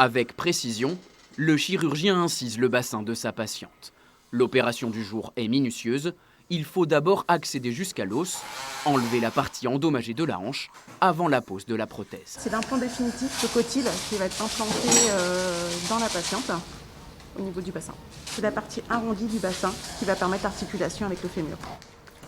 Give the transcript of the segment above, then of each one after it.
Avec précision, le chirurgien incise le bassin de sa patiente. L'opération du jour est minutieuse. Il faut d'abord accéder jusqu'à l'os, enlever la partie endommagée de la hanche avant la pose de la prothèse. C'est l'implant définitif, ce cotyle, qui va être implanté dans la patiente au niveau du bassin. C'est la partie arrondie du bassin qui va permettre l'articulation avec le fémur.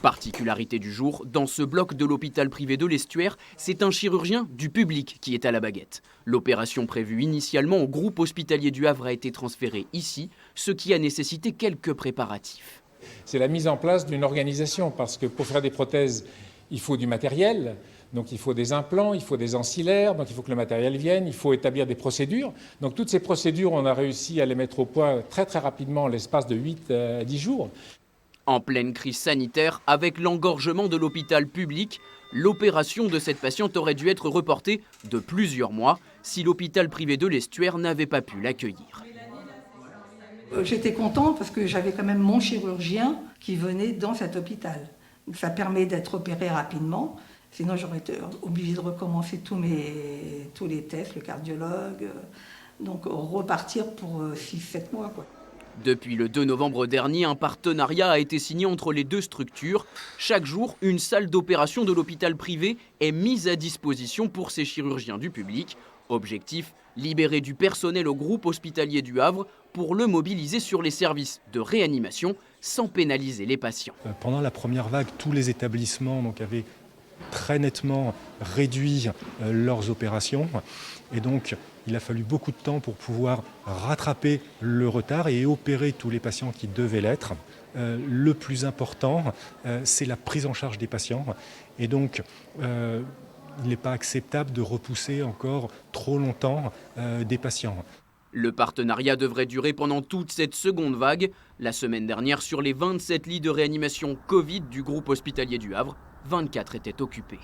Particularité du jour, dans ce bloc de l'hôpital privé de l'Estuaire, c'est un chirurgien du public qui est à la baguette. L'opération prévue initialement au groupe hospitalier du Havre a été transférée ici, ce qui a nécessité quelques préparatifs. C'est la mise en place d'une organisation, parce que pour faire des prothèses, il faut du matériel, donc il faut des implants, il faut des ancillaires, donc il faut que le matériel vienne, il faut établir des procédures. Donc toutes ces procédures, on a réussi à les mettre au point très rapidement en l'espace de 8 à 10 jours. En pleine crise sanitaire, avec l'engorgement de l'hôpital public, l'opération de cette patiente aurait dû être reportée de plusieurs mois si l'hôpital privé de l'Estuaire n'avait pas pu l'accueillir. J'étais contente parce que j'avais quand même mon chirurgien qui venait dans cet hôpital. Ça permet d'être opéré rapidement, sinon j'aurais été obligée de recommencer tous les tests, le cardiologue, donc repartir pour 6-7 mois, quoi. Depuis le 2 novembre dernier, un partenariat a été signé entre les deux structures. Chaque jour, une salle d'opération de l'hôpital privé est mise à disposition pour ces chirurgiens du public. Objectif, libérer du personnel au groupe hospitalier du Havre pour le mobiliser sur les services de réanimation sans pénaliser les patients. Pendant la première vague, tous les établissements avaient très nettement réduit leurs opérations et donc il a fallu beaucoup de temps pour pouvoir rattraper le retard et opérer tous les patients qui devaient l'être. Le plus important, c'est la prise en charge des patients et donc il n'est pas acceptable de repousser encore trop longtemps des patients. Le partenariat devrait durer pendant toute cette seconde vague. La semaine dernière, sur les 27 lits de réanimation Covid du groupe hospitalier du Havre, 24 étaient occupés.